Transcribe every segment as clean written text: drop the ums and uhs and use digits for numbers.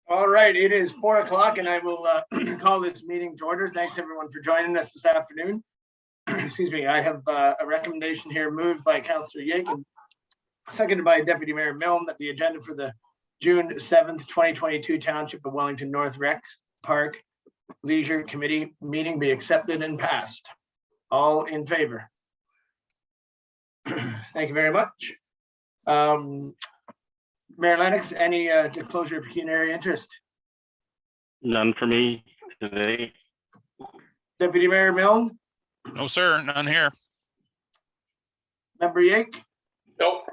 All right, it is 4 o'clock and I will call this meeting to order. Thanks everyone for joining us this afternoon. Excuse me, I have a recommendation here moved by Councillor Yake and seconded by Deputy Mayor Milne that the agenda for the June 7th, 2022 Township of Wellington North Rec Park Leisure Committee meeting be accepted and passed. All in favor? Thank you very much. Mayor Lennox, any disclosure of pecuniary interest? None for me today. Deputy Mayor Milne? No, sir, none here. Member Yake? Nope.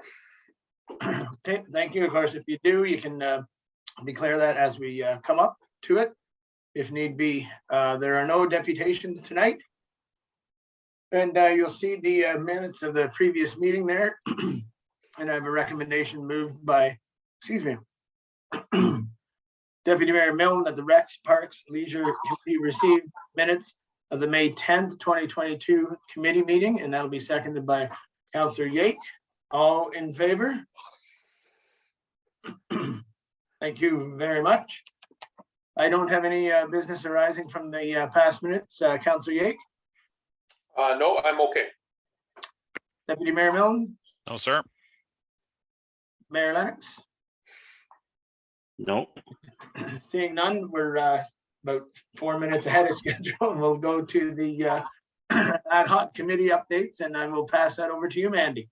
Okay, thank you. Of course, if you do, you can declare that as we come up to it, if need be. There are no deputations tonight. And you'll see the minutes of the previous meeting there. And I have a recommendation moved by, excuse me, Deputy Mayor Milne that the Recs Parks Leisure Committee receive minutes of the May 10th, 2022 committee meeting, and that'll be seconded by Councillor Yake. All in favor? Thank you very much. I don't have any business arising from the past minutes. Councillor Yake? No, I'm okay. Deputy Mayor Milne? No, sir. Mayor Lennox? No. Seeing none, we're about 4 minutes ahead of schedule. We'll go to the ad hoc committee updates, and I will pass that over to you, Mandy.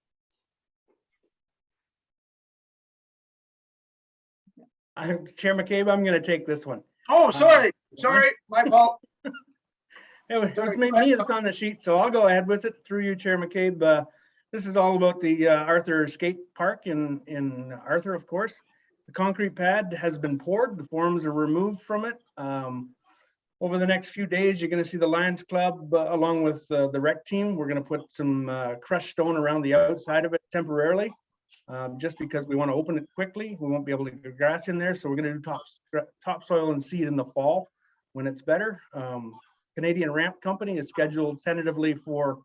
Chair McCabe, I'm going to take this one. Oh, sorry, my fault. It was me that's on the sheet, so I'll go ahead with it through you, Chair McCabe. This is all about the Arthur Skate Park in Arthur, of course. The concrete pad has been poured. The forms are removed from it. Over the next few days, you're going to see the Lions Club along with the rec team. We're going to put some crushed stone around the outside of it temporarily, just because we want to open it quickly. We won't be able to get grass in there, so we're going to do topsoil and seed in the fall when it's better. Canadian Ramp Company is scheduled tentatively for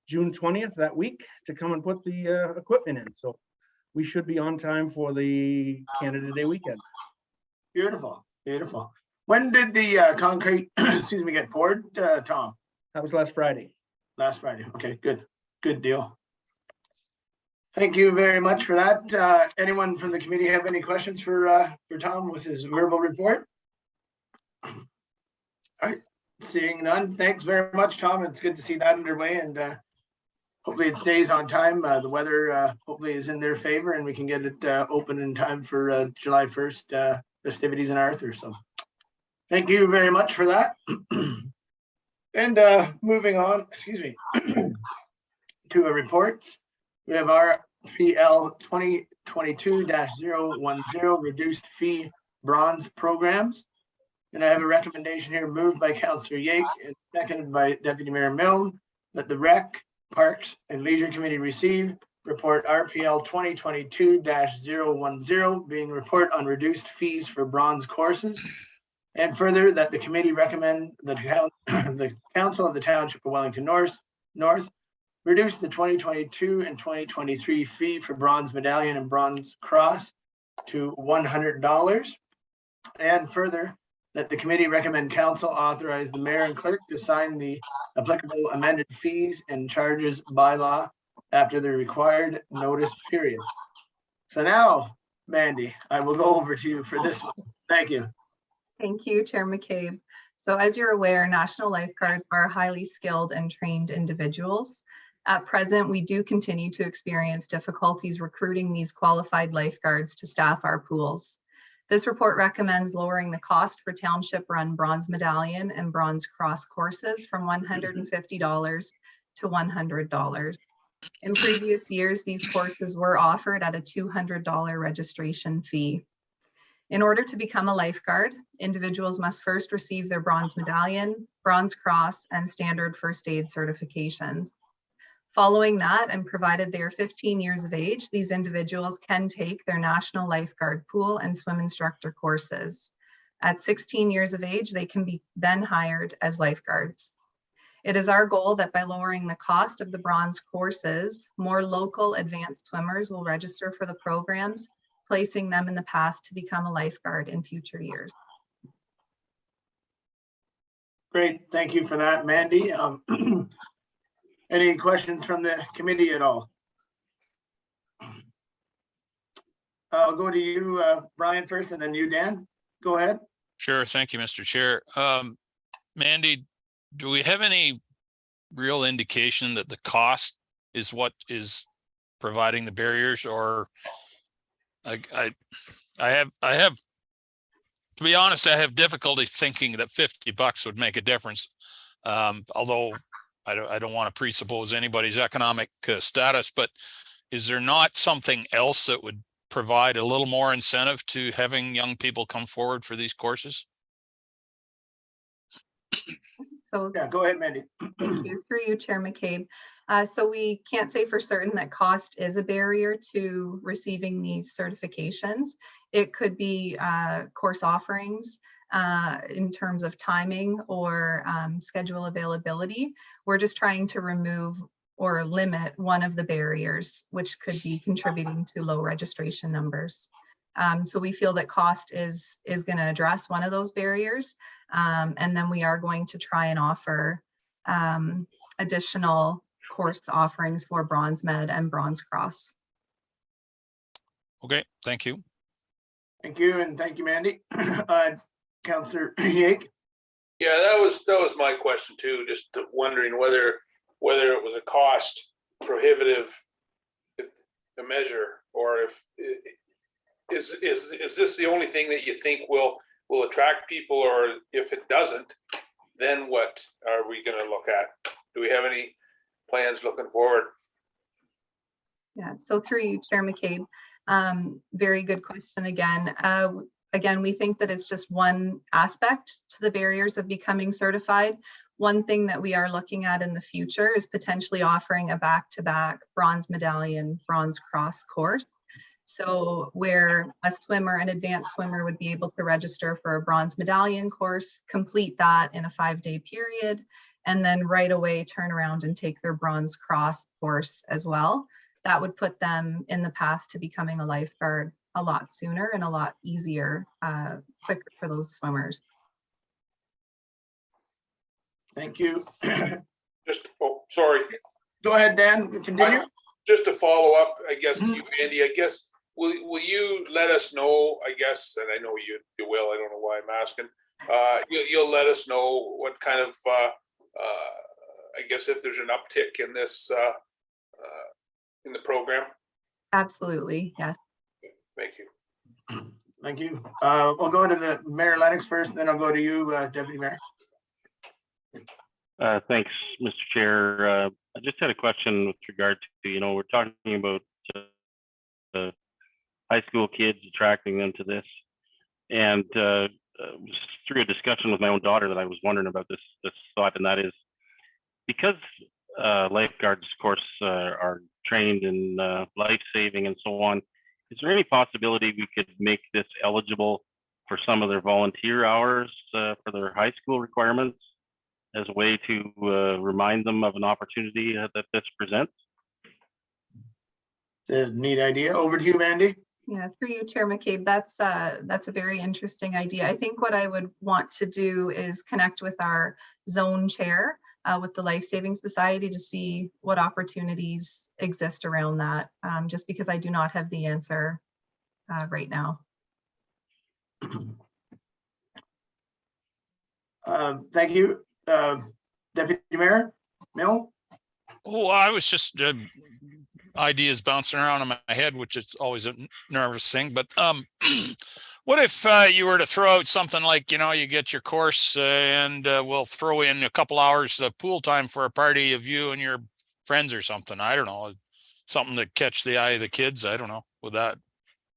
June 20th that week to come and put the equipment in. So we should be on time for the Canada Day weekend. Beautiful, beautiful. When did the concrete, excuse me, get poured, Tom? That was last Friday. Last Friday. Okay, good deal. Thank you very much for that. Anyone from the committee have any questions for Tom with his verbal report? All right, seeing none. Thanks very much, Tom. It's good to see that underway, and hopefully it stays on time. The weather hopefully is in their favor, and we can get it open in time for July 1st festivities in Arthur. So thank you very much for that. And moving on, excuse me, to a reports. We have RPL 2022-010 reduced fee bronze programs. And I have a recommendation here moved by Councillor Yake and seconded by Deputy Mayor Milne that the Rec, Parks and Leisure Committee receive report RPL 2022-010 being report on reduced fees for bronze courses. And further that the committee recommend that the Council of the Township of Wellington North reduce the 2022 and 2023 fee for bronze medallion and bronze cross to $100. And further that the committee recommend council authorize the mayor and clerk to sign the applicable amended fees and charges bylaw after the required notice period. So now, Mandy, I will go over to you for this one. Thank you. Thank you, Chair McCabe. So as you're aware, national lifeguards are highly skilled and trained individuals. At present, we do continue to experience difficulties recruiting these qualified lifeguards to staff our pools. This report recommends lowering the cost for township-run bronze medallion and bronze cross courses from $150 to $100. In previous years, these courses were offered at a $200 registration fee. In order to become a lifeguard, individuals must first receive their bronze medallion, bronze cross, and standard first aid certifications. Following that, and provided they are 15 years of age, these individuals can take their national lifeguard pool and swim instructor courses. At 16 years of age, they can be then hired as lifeguards. It is our goal that by lowering the cost of the bronze courses, more local advanced swimmers will register for the programs placing them in the path to become a lifeguard in future years. Great, thank you for that, Mandy. Any questions from the committee at all? I'll go to you, Brian, first, and then you, Dan. Go ahead. Sure. Thank you, Mr. Chair. Mandy, do we have any real indication that the cost is what is providing the barriers, or I have, to be honest, I have difficulty thinking that $50 would make a difference. Although I don't want to presuppose anybody's economic status, but is there not something else that would provide a little more incentive to having young people come forward for these courses? So Yeah, go ahead, Mandy. thank you. Through you, Chair McCabe. So we can't say for certain that cost is a barrier to receiving these certifications. It could be course offerings in terms of timing or schedule availability. We're just trying to remove or limit one of the barriers, which could be contributing to low registration numbers. So we feel that cost is going to address one of those barriers. And then we are going to try and offer additional course offerings for Bronze Med and Bronze Cross. Okay, thank you. Thank you, and thank you, Mandy. Councillor Yake. Yeah, that was my question too. Just wondering whether it was a cost prohibitive a measure, or if is this the only thing that you think will attract people, or if it doesn't, then what are we going to look at? Do we have any plans looking forward? Yeah, so through you, Chair McCabe, very good question again. Again, we think that it's just one aspect to the barriers of becoming certified. One thing that we are looking at in the future is potentially offering a back-to-back bronze medallion, bronze cross course. So where a swimmer, an advanced swimmer, would be able to register for a bronze medallion course, complete that in a 5-day period, and then right away turn around and take their bronze cross course as well. That would put them in the path to becoming a lifeguard a lot sooner and a lot easier, quicker for those swimmers. Thank you. Sorry. Go ahead, Dan, continue. Just to follow up, I guess, to you, Andy, I guess, will you let us know, I guess, and I know you will, I don't know why I'm asking, you'll let us know what kind of, I guess, if there's an uptick in this, in the program? Absolutely, yes. Thank you. Thank you. We'll go to the Mayor Lennox first, then I'll go to you, Deputy Mayor. Thanks, Mr. Chair. I just had a question with regard to, we're talking about high school kids, attracting them to this. And it was through a discussion with my own daughter that I was wondering about this thought, and that is because lifeguards, of course, are trained in life-saving and so on, is there any possibility we could make this eligible for some of their volunteer hours for their high school requirements as a way to remind them of an opportunity that this presents? A neat idea. Over to you, Mandy. Yeah, through you, Chair McCabe, that's a very interesting idea. I think what I would want to do is connect with our zone chair with the Life Saving Society to see what opportunities exist around that, just because I do not have the answer right now. Thank you. Deputy Mayor Mill. Oh, I was just ideas bouncing around in my head, which is always a nervous thing. But what if you were to throw out something like, you get your course and we'll throw in a couple hours of pool time for a party of you and your friends or something? I don't know, something to catch the eye of the kids. I don't know,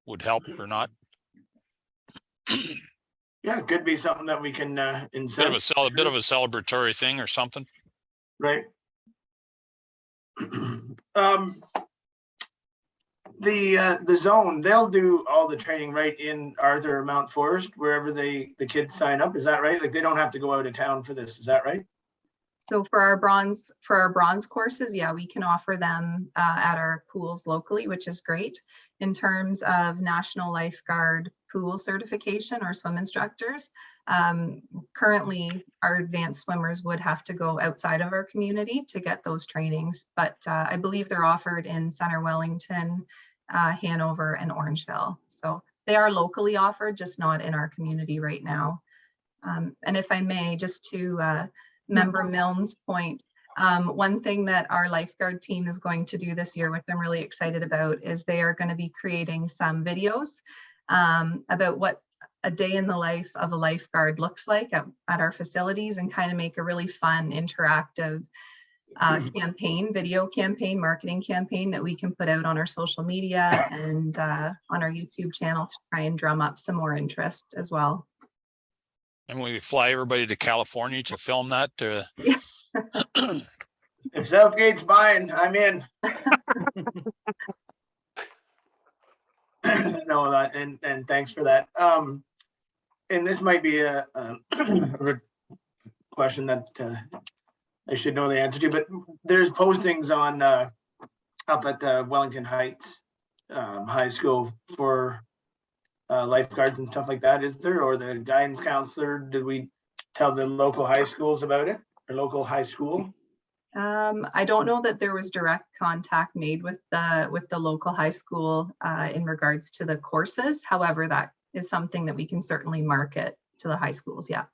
would help or not. Yeah, it could be something that we can incent. A bit of a celebratory thing or something. Right. The zone, they'll do all the training right in Arthur or Mount Forest, wherever the kids sign up. Is that right? Like, they don't have to go out of town for this. Is that right? So for our bronze courses, yeah, we can offer them at our pools locally, which is great. In terms of national lifeguard pool certification or swim instructors, currently our advanced swimmers would have to go outside of our community to get those trainings, but I believe they're offered in Center Wellington, Hanover, and Orangeville. So they are locally offered, just not in our community right now. And if I may, just to Member Milne's point, one thing that our lifeguard team is going to do this year, which I'm really excited about, is they are going to be creating some videos about what a day in the life of a lifeguard looks like at our facilities, and kind of make a really fun, interactive video campaign, marketing campaign that we can put out on our social media and on our YouTube channel to try and drum up some more interest as well. And we fly everybody to California to film that. Yeah. If Southgate's buying, I'm in. No, that and thanks for that. And this might be a question that I should know the answer to, but there's postings on up at Wellington Heights High School for lifeguards and stuff like that, is there? Or the guidance counselor, did we tell the local high schools about it, or local high school? I don't know that there was direct contact made with the local high school in regards to the courses. However, that is something that we can certainly market to the high schools. Yeah.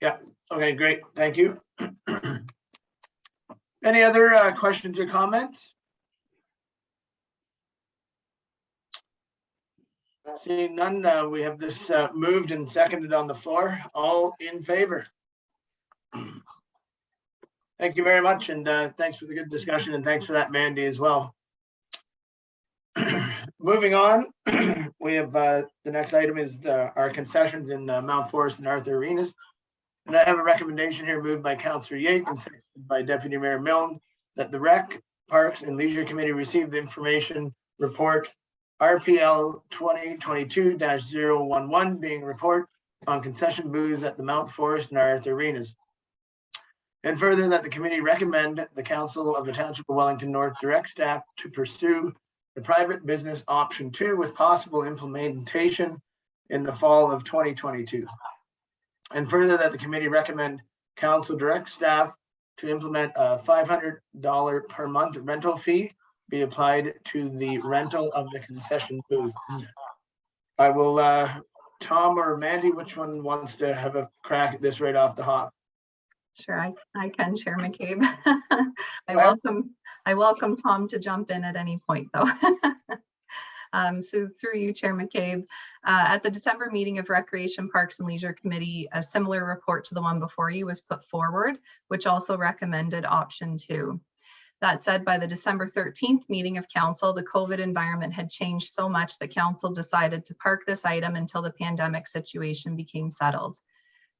Yeah. Okay, great. Thank you. Any other questions or comments? Seeing none, we have this moved and seconded on the floor. All in favor? Thank you very much, and thanks for the good discussion, and thanks for that, Mandy, as well. Moving on, we have the next item is our concessions in Mount Forest and Arthur Arenas. And I have a recommendation here moved by Councillor Yate and seconded by Deputy Mayor Milne that the Rec, Parks and Leisure Committee receive the information report RPL 2022-011 being report on concession booths at the Mount Forest and Arthur Arenas. And further, that the committee recommend the Council of the Township of Wellington North direct staff to pursue the private business option 2 with possible implementation in the fall of 2022. And further, that the committee recommend council direct staff to implement a $500 per month rental fee be applied to the rental of the concession booth. I will, Tom or Mandy, which one wants to have a crack at this right off the hop? Sure, I can, Chair McCabe. I welcome Tom to jump in at any point, though. So through you, Chair McCabe, at the December meeting of Recreation, Parks and Leisure Committee, a similar report to the one before you was put forward, which also recommended option 2. That said, by the December 13th meeting of council, the COVID environment had changed so much that council decided to park this item until the pandemic situation became settled.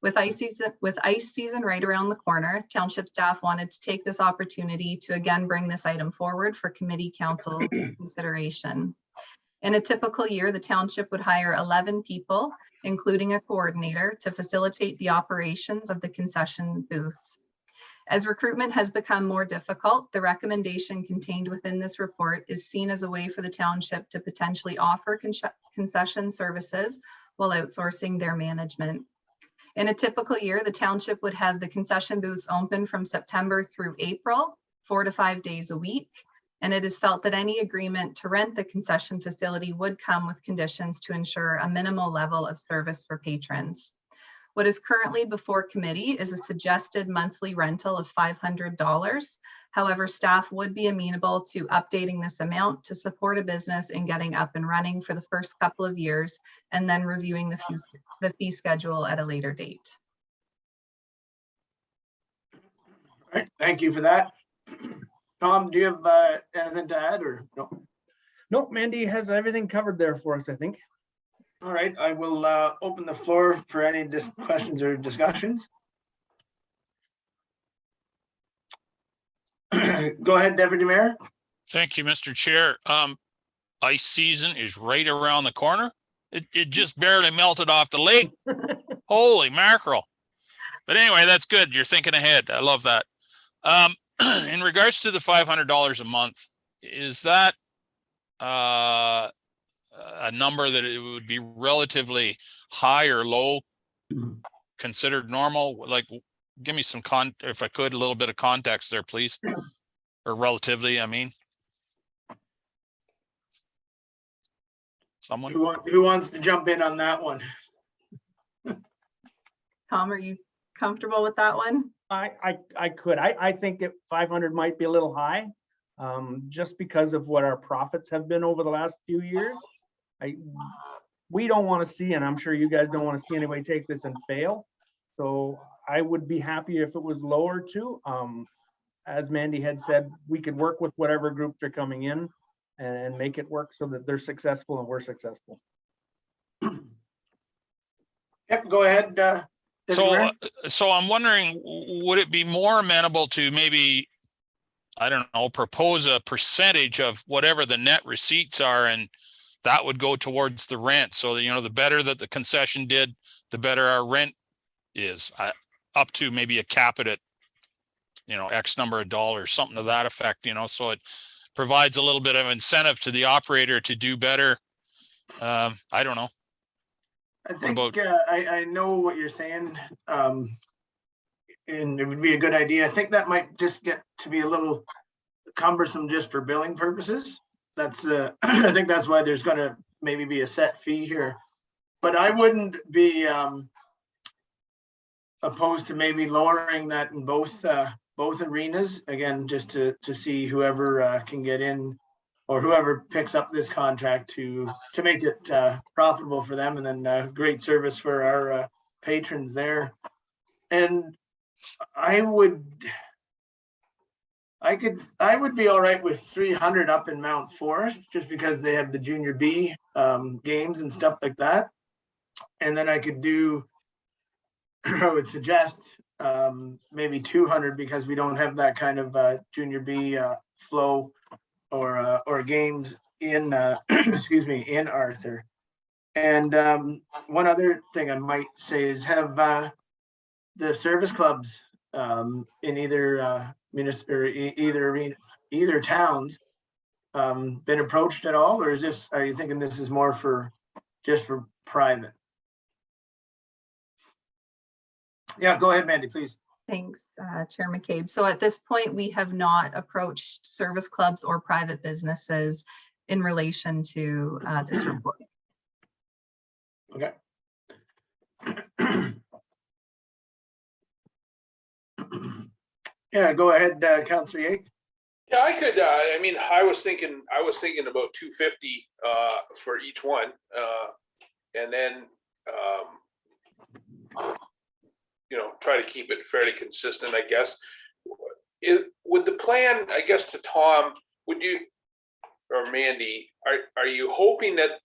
With ice season right around the corner, township staff wanted to take this opportunity to again bring this item forward for committee council consideration. In a typical year, the township would hire 11 people, including a coordinator, to facilitate the operations of the concession booths. As recruitment has become more difficult, the recommendation contained within this report is seen as a way for the township to potentially offer concession services while outsourcing their management. In a typical year, the township would have the concession booths open from September through April, 4 to 5 days a week. And it is felt that any agreement to rent the concession facility would come with conditions to ensure a minimal level of service for patrons. What is currently before committee is a suggested monthly rental of $500. However, staff would be amenable to updating this amount to support a business in getting up and running for the first couple of years, and then reviewing the fee schedule at a later date. All right, thank you for that. Tom, do you have anything to add, or no? Nope, Mandy has everything covered there for us, I think. All right, I will open the floor for any questions or discussions. Go ahead, Deputy Mayor. Thank you, Mr. Chair. Ice season is right around the corner. It just barely melted off the lake. Holy mackerel. But anyway, that's good. You're thinking ahead. I love that. In regards to the $500 a month, is that a number that it would be relatively high or low, considered normal? Like, give me some if I could, a little bit of context there, please. Or relatively, I mean. Someone? Who wants to jump in on that one? Tom, are you comfortable with that one? I could. I think that 500 might be a little high, just because of what our profits have been over the last few years. We don't want to see, and I'm sure you guys don't want to see anybody take this and fail. So I would be happy if it was lower too. As Mandy had said, we could work with whatever groups are coming in and make it work so that they're successful and we're successful. Yep, go ahead. So I'm wondering, would it be more amenable to maybe, I don't know, propose a percentage of whatever the net receipts are, and that would go towards the rent? So that, you know, the better that the concession did, the better our rent is, up to maybe a cap it at, you know, X number of dollars, something to that effect, you know, so it provides a little bit of incentive to the operator to do better. I don't know. I think I know what you're saying, and it would be a good idea. I think that might just get to be a little cumbersome just for billing purposes. That's I think that's why there's going to maybe be a set fee here, but I wouldn't be opposed to maybe lowering that in both arenas, again, just to see whoever can get in, or whoever picks up this contract to make it profitable for them, and then great service for our patrons there. And I would be all right with 300 up in Mount Forest, just because they have the Junior B games and stuff like that. And then I could do, I would suggest maybe 200, because we don't have that kind of Junior B flow or games in excuse me, in Arthur. And one other thing I might say is have the service clubs in either either towns been approached at all, or is this, are you thinking this is more for just for private? Yeah, go ahead, Mandy, please. Thanks, Chair McCabe. So at this point, we have not approached service clubs or private businesses in relation to this report. Okay. Yeah, go ahead, Councillor Yake. Yeah, I could, I mean, I was thinking about 250 for each one. And then, you know, try to keep it fairly consistent, I guess. Would the plan, I guess, to Tom, would you, or Mandy, are you hoping that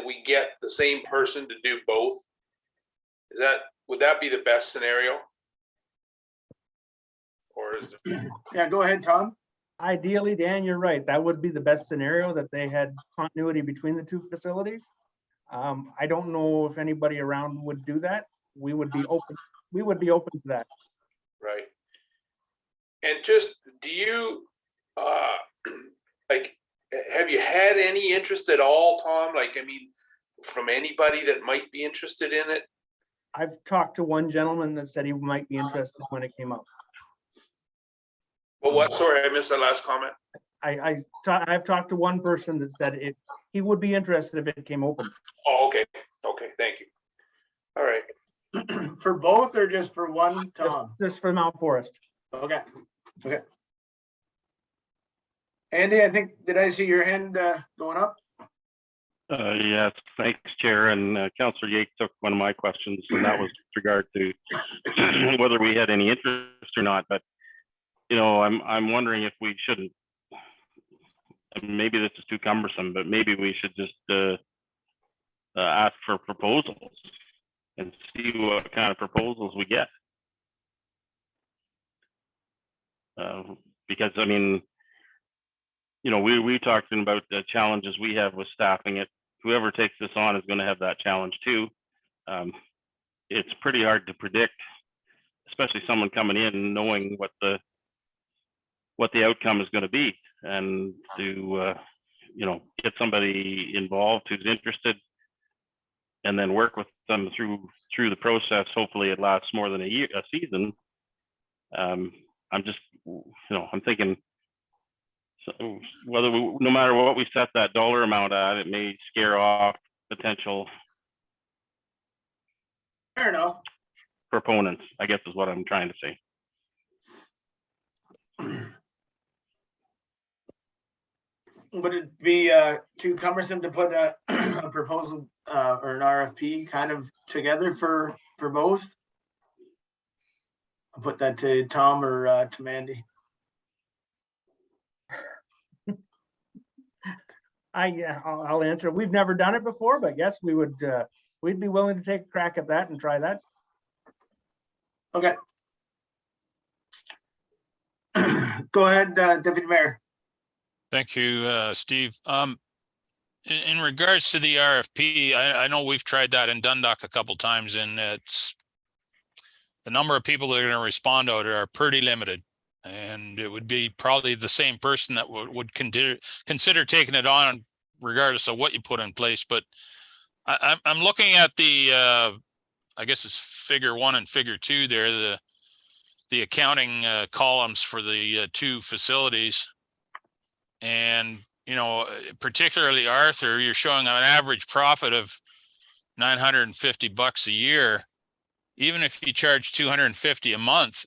we get the same person to do both? Would that be the best scenario? Or is it? Yeah, go ahead, Tom. Ideally, Dan, you're right. That would be the best scenario, that they had continuity between the two facilities. I don't know if anybody around would do that. We would be open to that. Right. And just, do you, like, have you had any interest at all, Tom? Like, I mean, from anybody that might be interested in it? I've talked to one gentleman that said he might be interested when it came up. Well, what? Sorry, I missed that last comment. I've talked to one person that said he would be interested if it came open. Oh, okay. Okay, thank you. All right. For both or just for one, Tom? Just for Mount Forest. Okay. Okay. Andy, I think, did I see your hand going up? Yes, thanks, Chair. And Councillor Yake took one of my questions, and that was with regard to whether we had any interest or not. But you know, I'm wondering if we shouldn't. Maybe this is too cumbersome, but maybe we should just ask for proposals and see what kind of proposals we get. Because I mean, you know, we talking about the challenges we have with staffing it. Whoever takes this on is going to have that challenge too. It's pretty hard to predict, especially someone coming in and knowing what the outcome is going to be, and to get somebody involved who's interested, and then work with them through the process. Hopefully it lasts more than a season. I'm just, I'm thinking, so whether no matter what we set that dollar amount at, it may scare off potential Fair enough. proponents, I guess is what I'm trying to say. Would it be too cumbersome to put a proposal or an RFP kind of together for both? I'll put that to Tom or to Mandy. I'll answer. We've never done it before, but yes, we would, we'd be willing to take a crack at that and try that. Okay. Go ahead, Deputy Mayor. Thank you, Steve. In regards to the RFP, I know we've tried that in Dundalk a couple times, and it's the number of people that are going to respond to it are pretty limited. And it would be probably the same person that would consider taking it on, regardless of what you put in place. But I'm looking at the, I guess it's figure 1 and figure 2 there, the accounting columns for the 2 facilities. And, particularly Arthur, you're showing an average profit of $950 a year. Even if you charge $250 a month,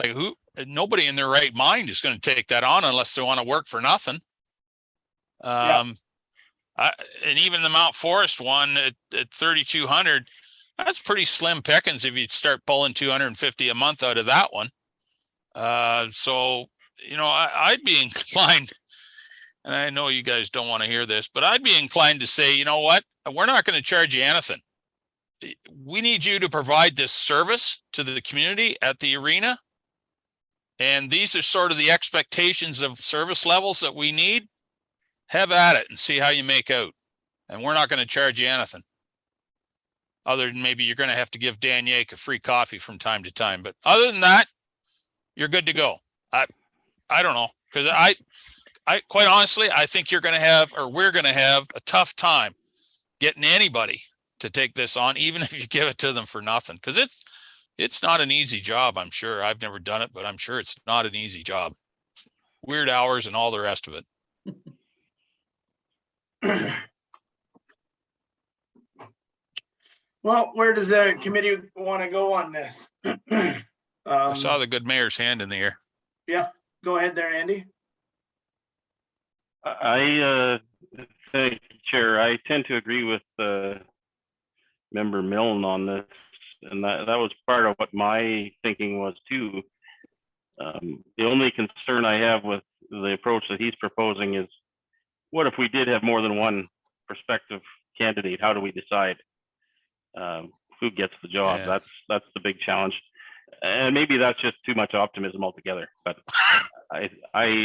like nobody in their right mind is going to take that on unless they want to work for nothing. And even the Mount Forest one at 3,200, that's pretty slim pickings if you start pulling $250 a month out of that one. So, I'd be inclined, and I know you guys don't want to hear this, but I'd be inclined to say, you know what, we're not going to charge you anything. We need you to provide this service to the community at the arena. And these are sort of the expectations of service levels that we need. Have at it and see how you make out. And we're not going to charge you anything. Other than maybe you're going to have to give Dan Yake a free coffee from time to time. But other than that, you're good to go. I don't know. Because I quite honestly, I think we're going to have a tough time getting anybody to take this on, even if you give it to them for nothing. Because it's not an easy job, I'm sure. I've never done it, but I'm sure it's not an easy job. Weird hours and all the rest of it. Well, where does the committee want to go on this? I saw the good mayor's hand in the air. Yeah, go ahead there, Andy. I thank you, Chair. I tend to agree with Member Milne on this, and that was part of what my thinking was too. The only concern I have with the approach that he's proposing is, what if we did have more than one prospective candidate? How do we decide who gets the job? Yeah. That's the big challenge, and maybe that's just too much optimism altogether. But I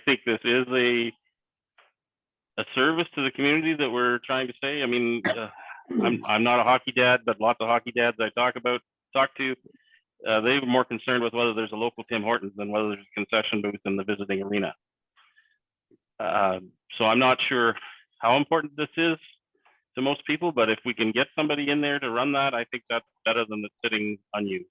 think this is a service to the community that we're trying to say. I mean, I'm not a hockey dad, but lots of hockey dads I talk to, they were more concerned with whether there's a local Tim Hortons than whether there's a concession booth in the visiting arena. So I'm not sure how important this is to most people, but if we can get somebody in there to run that, I think that's better than it sitting unused.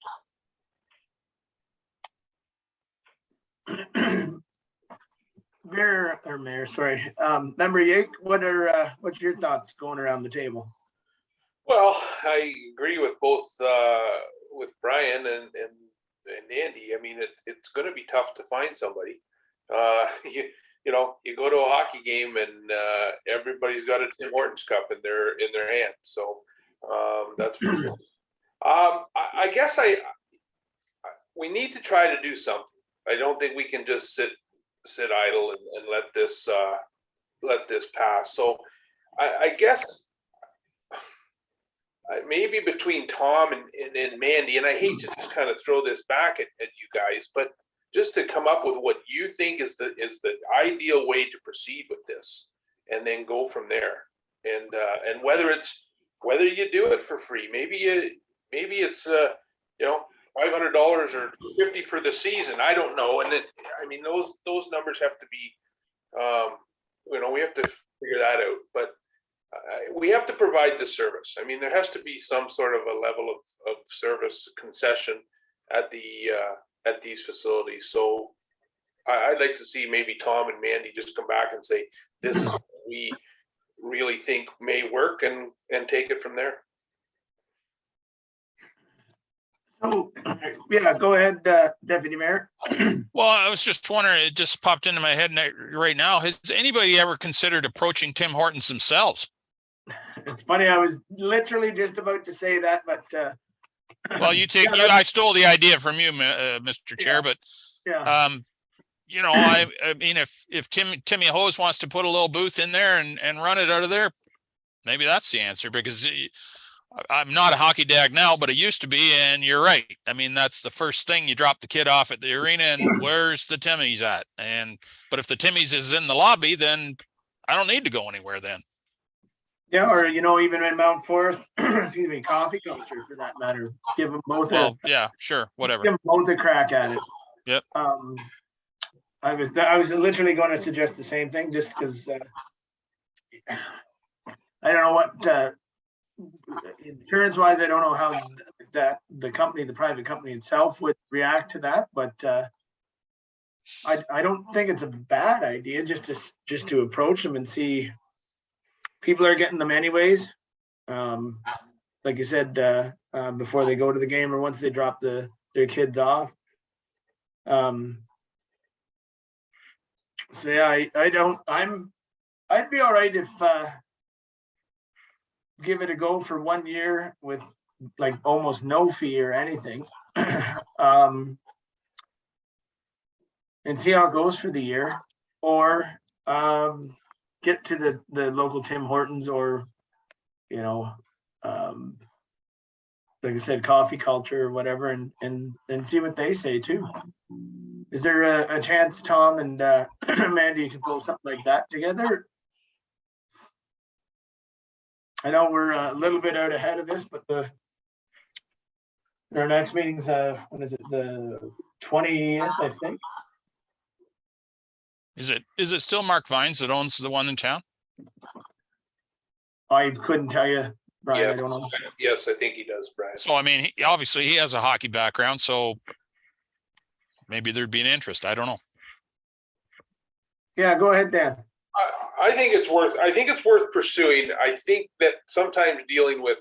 Mayor, sorry. Member Yake, what's your thoughts going around the table? Well, I agree with both with Brian and Andy. I mean, it's going to be tough to find somebody. You go to a hockey game and everybody's got a Tim Hortons cup in their hand. So that's for sure. I guess we need to try to do something. I don't think we can just sit idle and let this pass. So I guess maybe between Tom and Mandy, and I hate to just kind of throw this back at you guys, but just to come up with what you think is the ideal way to proceed with this, and then go from there. And whether you do it for free, maybe maybe it's $500 or $50 for the season. I don't know. And then, I mean, those numbers have to be, we have to figure that out. But we have to provide the service. I mean, there has to be some sort of a level of service concession at these facilities. So I'd like to see maybe Tom and Mandy just come back and say, this is what we really think may work, and take it from there. So, yeah, go ahead, Deputy Mayor. Well, I was just wondering, it just popped into my head right now. Has anybody ever considered approaching Tim Hortons themselves? It's funny, I was literally just about to say that, but Well, I stole the idea from you, Mr. Chair, but yeah, I mean, if Timmy Hose wants to put a little booth in there and run it out of there, maybe that's the answer, because I'm not a hockey dad now, but I used to be. And you're right. I mean, that's the first thing, you drop the kid off at the arena and where's the Timmy's at? But if the Timmy's is in the lobby, then I don't need to go anywhere then. yeah, or even in Mount Forest, excuse me, coffee culture for that matter. Give them both Yeah, sure. Whatever. give them both a crack at it. Yep. I was literally going to suggest the same thing, just because I don't know what insurance wise, I don't know how that the private company itself would react to that, but I don't think it's a bad idea just to approach them and see. People are getting them anyways. Like you said, before they go to the game or once they drop their kids off. So yeah, I'd be all right if give it a go for 1 year with like almost no fee or anything. And see how it goes for the year, or get to the local Tim Hortons, or like I said, coffee culture or whatever, and see what they say too. Is there a chance, Tom and Mandy, you can pull something like that together? I know we're a little bit out ahead of this, but our next meeting's when is it? The 20th, I think. Is it still Mark Vines that owns the one in town? I couldn't tell you, Brian. Yeah, I don't know. Yes, I think he does, Brian. So, I mean, obviously he has a hockey background, so maybe there'd be an interest. I don't know. Yeah, go ahead, Dan. I think it's worth pursuing. I think that sometimes dealing with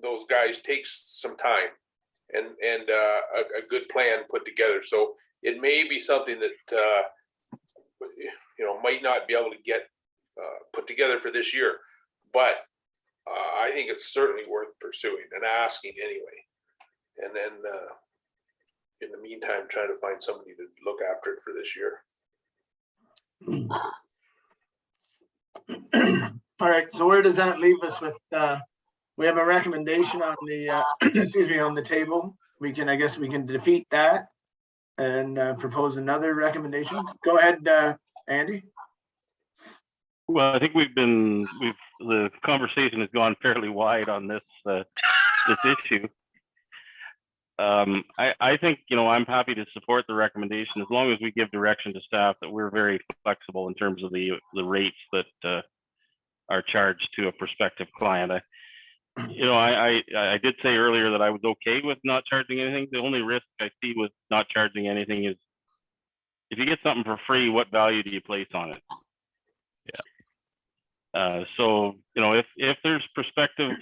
those guys takes some time and a good plan put together. So it may be something that might not be able to get put together for this year, but I think it's certainly worth pursuing and asking anyway. And then in the meantime, trying to find somebody to look after it for this year. All right, so where does that leave us with, we have a recommendation on the, excuse me, on the table. I guess we can defeat that and propose another recommendation. Go ahead, Andy. Well, I think the conversation has gone fairly wide on this issue. I think, I'm happy to support the recommendation as long as we give direction to staff that we're very flexible in terms of the rates that are charged to a prospective client. I did say earlier that I was okay with not charging anything. The only risk I see with not charging anything is if you get something for free, what value do you place on it? Yeah. So, if there's prospective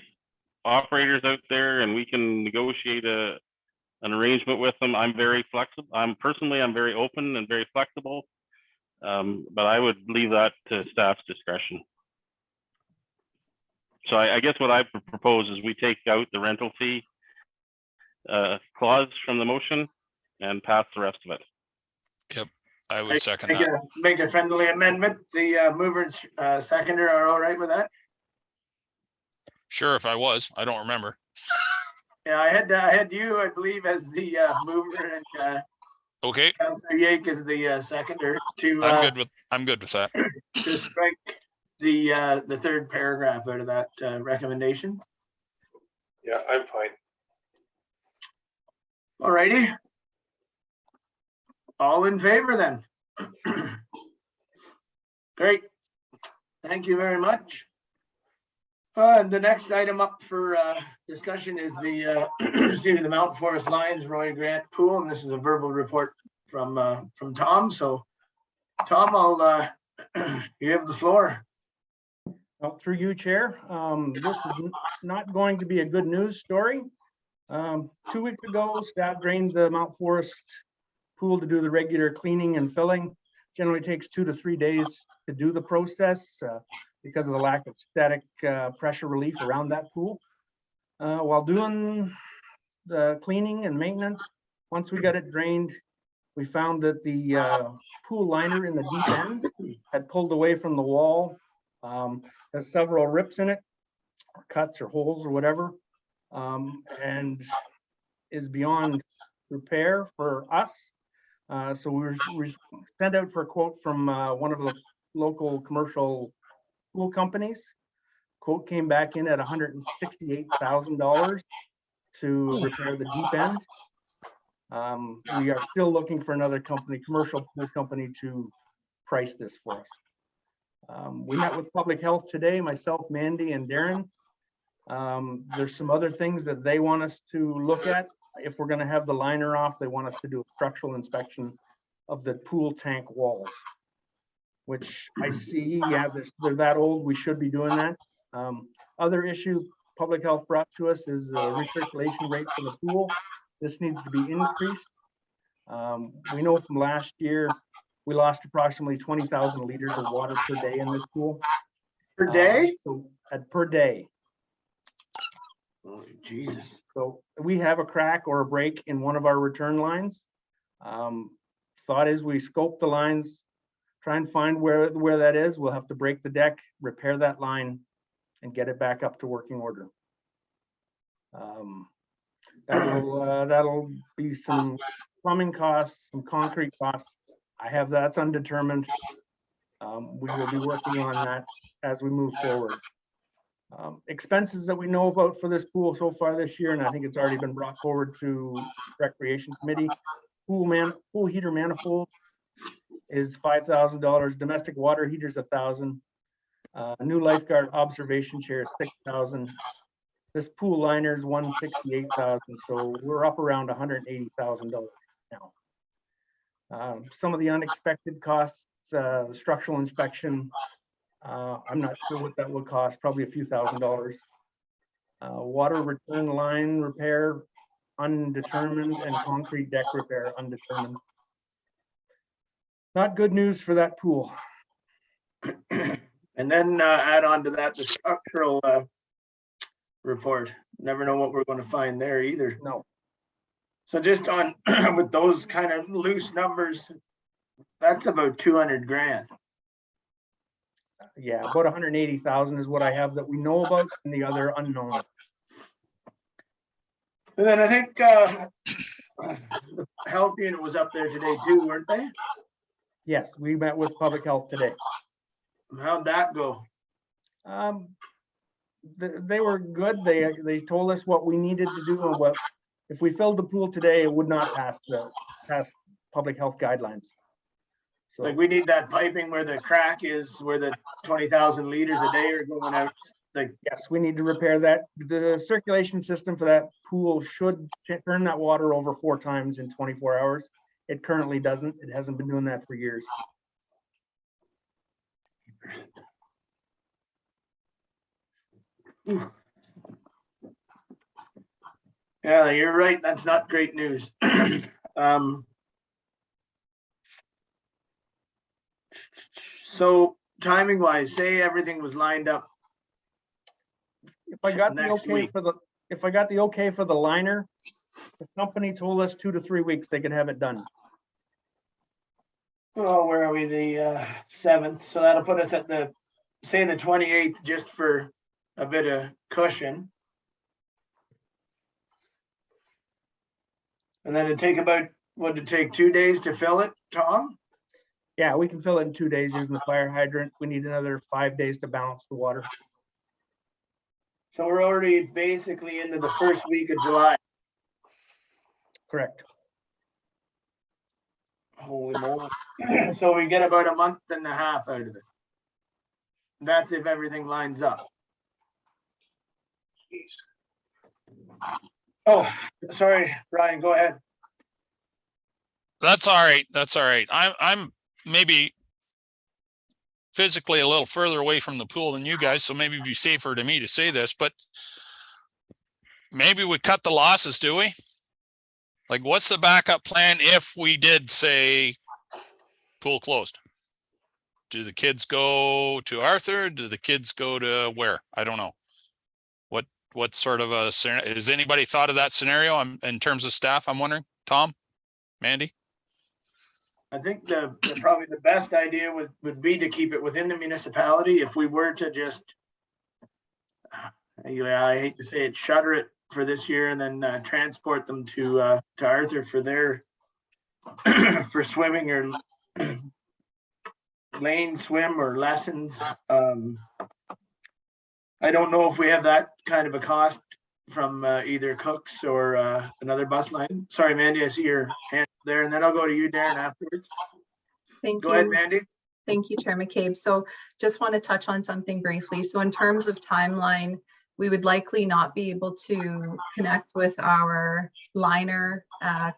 operators out there and we can negotiate an arrangement with them, I'm very flexible. I'm very open and very flexible, but I would leave that to staff's discretion. So I guess what I propose is we take out the rental fee clause from the motion and pass the rest of it. Yep, I would second that. Make a friendly amendment. The mover and seconder are all right with that? Sure, if I don't remember. Yeah, I had you, I believe, as the mover, and okay. Councillor Yake is the seconder to. I'm good with that. To strike the third paragraph out of that recommendation. Yeah, I'm fine. All righty. All in favor then? Great. Thank you very much. The next item up for discussion is the the Mount Forest Lions Roy Grant Pool, and this is a verbal report from Tom. So, Tom, I'll you have the floor. Well, through you, Chair. This is not going to be a good news story. 2 weeks ago, staff drained the Mount Forest pool to do the regular cleaning and filling. Generally takes 2 to 3 days to do the process because of the lack of static pressure relief around that pool. While doing the cleaning and maintenance, once we got it drained, we found that the pool liner in the deep end had pulled away from the wall. Has several rips in it, or cuts or holes or whatever, and is beyond repair for us. So we sent out for a quote from one of the local commercial pool companies. Quote came back in at $168,000 to repair the deep end. We are still looking for another company, commercial pool company, to price this for us. We met with public health today, myself, Mandy, and Darren. There's some other things that they want us to look at. If we're going to have the liner off, they want us to do a structural inspection of the pool tank walls, which I see, yeah, they're that old, we should be doing that. Other issue public health brought to us is the recirculation rate for the pool. This needs to be increased. We know from last year, we lost approximately 20,000 liters of water per day in this pool. Per day? Per day. Oh, Jesus. So we have a crack or a break in one of our return lines. Thought is we scope the lines, try and find where that is. We'll have to break the deck, repair that line, and get it back up to working order. That'll be some plumbing costs, some concrete costs. I have that's undetermined. We will be working on that as we move forward. Expenses that we know about for this pool so far this year, and I think it's already been brought forward to Recreation Committee. Pool heater manifold is $5,000. Domestic water heaters $1,000. New lifeguard observation chair is $6,000. This pool liner is $168,000. So we're up around $180,000 now. Some of the unexpected costs, structural inspection. I'm not sure what that would cost, probably a few $1,000s. Water return line repair, undetermined, and concrete deck repair, undetermined. Not good news for that pool. And then add on to that the structural report. Never know what we're going to find there either. No. So just on with those kind of loose numbers, that's about 200 grand. Yeah, about 180,000 is what I have that we know about, and the other unknown. And then I think the health unit was up there today too, weren't they? Yes, we met with public health today. How'd that go? They were good. They told us what we needed to do, and what if we filled the pool today, it would not pass public health guidelines. So, Like we need that piping where the crack is, where the 20,000 liters a day are going out. Like, yes, we need to repair that. The circulation system for that pool should turn that water over 4 times in 24 hours. It currently doesn't. It hasn't been doing that for years. yeah, you're right. That's not great news. So timing wise, say everything was lined up. If I got the Next okay week. for the liner, the company told us 2 to 3 weeks they could have it done. Oh, where are we? The 7th. So that'll put us at the 28th, just for a bit of cushion. And then it'd take about, would it take 2 days to fill it, Tom? Yeah, we can fill it in 2 days using the fire hydrant. We need another 5 days to balance the water. So we're already basically into the first week of July. Correct. Holy moly. So we get about a month and a half out of it. That's if everything lines up. Jeez. Oh, sorry, Brian, go ahead. That's all right. That's all right. I'm maybe physically a little further away from the pool than you guys, so maybe it'd be safer to me to say this, but maybe we cut the losses, do we? Like, what's the backup plan if we did say pool closed? Do the kids go to Arthur? Do the kids go to where? I don't know. What sort of a scenario? Has anybody thought of that scenario in terms of staff? I'm wondering. Tom, Mandy? I think probably the best idea would be to keep it within the municipality. If we were to just, I hate to say it, shutter it for this year and then transport them to Arthur for their for swimming or lane swim or lessons. I don't know if we have that kind of a cost from either Cooks or another bus line. Sorry, Mandy, I see your hand there, and then I'll go to you, Darren, afterwards. Thank Go you. ahead, Mandy. Thank you, Chair McCabe. So just want to touch on something briefly. So in terms of timeline, we would likely not be able to connect with our liner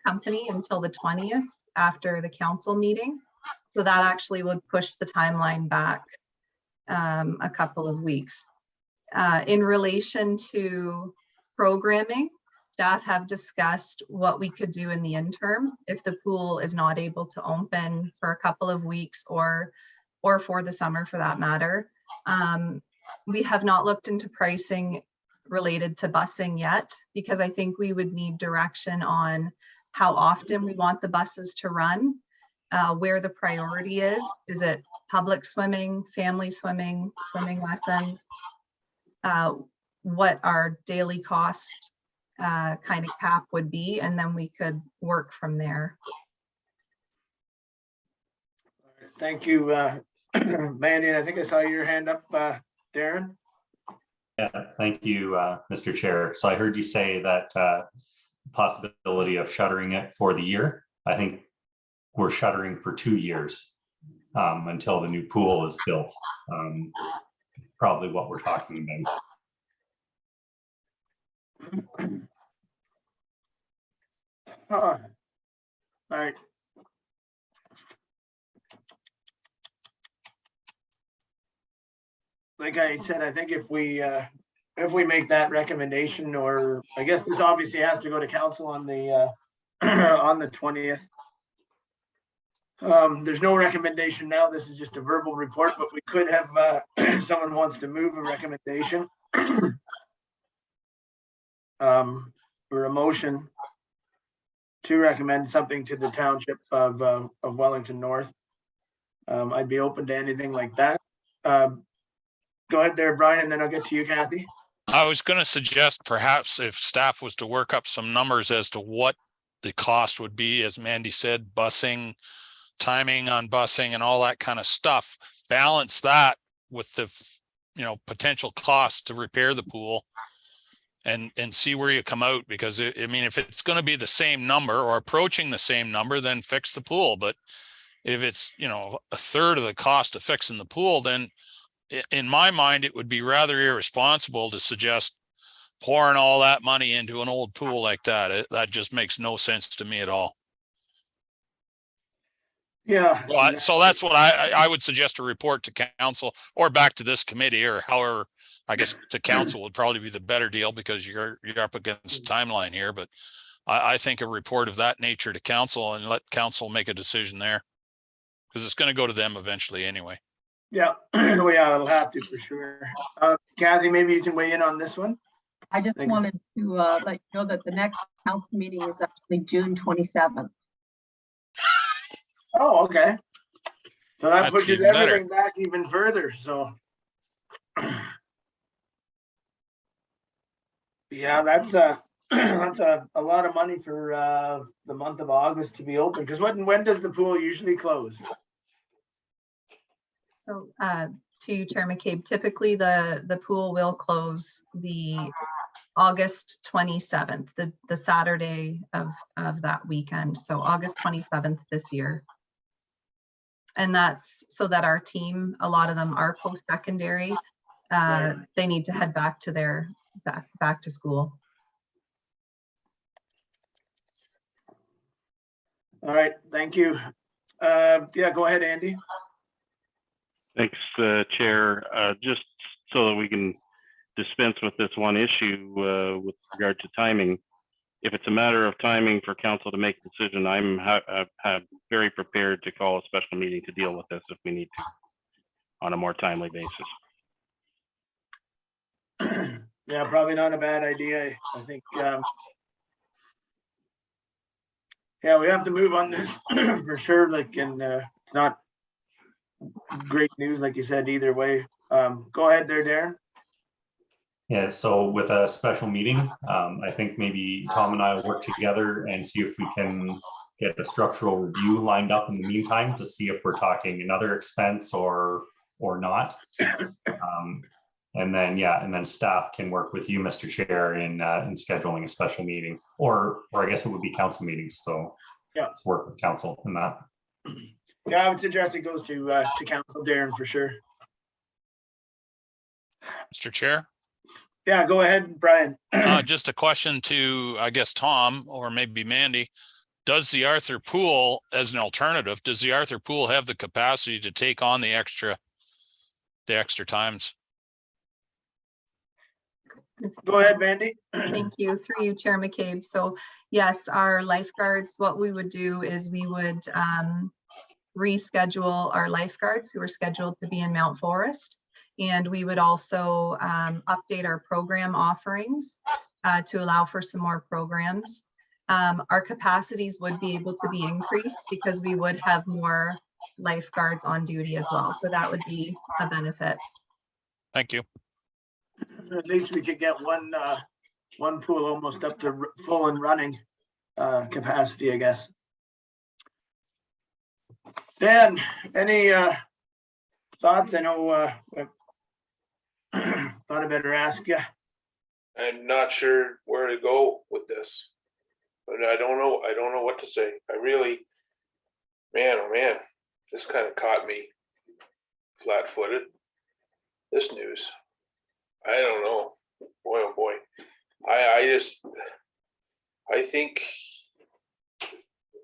company until the 20th after the council meeting. So that actually would push the timeline back a couple of weeks. In relation to programming, staff have discussed what we could do in the interim if the pool is not able to open for a couple of weeks or for the summer for that matter. We have not looked into pricing related to busing yet, because I think we would need direction on how often we want the buses to run, where the priority is. Is it public swimming, family swimming, swimming lessons? What our daily cost kind of cap would be, and then we could work from there. Thank you, Mandy. I think I saw your hand up, Darren. Yeah, thank you, Mr. Chair. So I heard you say that possibility of shuttering it for the year. I think we're shuttering for 2 years until the new pool is built. Probably what we're talking about. All right. Like I said, I think if we make that recommendation, or I guess this obviously has to go to council on the on the 20th. There's no recommendation now. This is just a verbal report, but we could have someone wants to move a recommendation or a motion to recommend something to the township of Wellington North. I'd be open to anything like that. Go ahead there, Brian, and then I'll get to you, Kathy. I was going to suggest perhaps if staff was to work up some numbers as to what the cost would be, as Mandy said, busing, timing on busing and all that kind of stuff, balance that with the, potential cost to repair the pool and see where you come out. Because I mean, if it's going to be the same number or approaching the same number, then fix the pool. But if it's, a third of the cost of fixing the pool, then in my mind, it would be rather irresponsible to suggest pouring all that money into an old pool like that. That just makes no sense to me at all. Yeah. Well, so that's what I would suggest a report to council or back to this committee, or however, I guess to council would probably be the better deal because you're up against the timeline here. But I think a report of that nature to council and let council make a decision there, because it's going to go to them eventually anyway. Yeah, well, yeah, it'll have to for sure. Kathy, maybe you can weigh in on this one. I just Thanks. wanted to let you know that the next council meeting is actually June 27th. Oh, okay. So that That's pushes even better. everything back even further, so. Yeah, that's a lot of money for the month of August to be open, because when does the pool usually close? So to you, Chair McCabe, typically the pool will close the August 27th, the Saturday of that weekend. So August 27th this year. And that's so that our team, a lot of them are post-secondary. Right. They need to head back to their back to school. All right, thank you. Yeah, go ahead, Andy. Thanks, Chair. Just so that we can dispense with this one issue with regard to timing. If it's a matter of timing for council to make a decision, I'm very prepared to call a special meeting to deal with this if we need to on a more timely basis. Yeah, probably not a bad idea. I think, yeah, we have to move on this for sure. Like, and it's not great news, like you said, either way. Go ahead there, Darren. Yeah, so with a special meeting, I think maybe Tom and I will work together and see if we can get a structural review lined up in the meantime to see if we're talking another expense or not. And then, yeah, and then staff can work with you, Mr. Chair, in scheduling a special meeting, or I guess it would be council meetings. So yeah, let's work with council in that. Yeah, I would suggest it goes to council, Darren, for sure. Mr. Chair, Yeah, go ahead, Brian. just a question to, I guess, Tom or maybe Mandy. Does the Arthur Pool, as an alternative, does the Arthur Pool have the capacity to take on the extra times? Go ahead, Mandy. Thank you. Through you, Chair McCabe. So yes, our lifeguards, what we would do is we would reschedule our lifeguards who are scheduled to be in Mount Forest. And we would also update our program offerings to allow for some more programs. Our capacities would be able to be increased because we would have more lifeguards on duty as well. So that would be a benefit. Thank you. At least we could get one pool almost up to full and running capacity, I guess. Dan, any thoughts? I know thought I better ask you. I'm not sure where to go with this, but I don't know what to say. I really, man, oh man, this kind of caught me flat-footed. This news, I don't know. Boy, oh boy. I think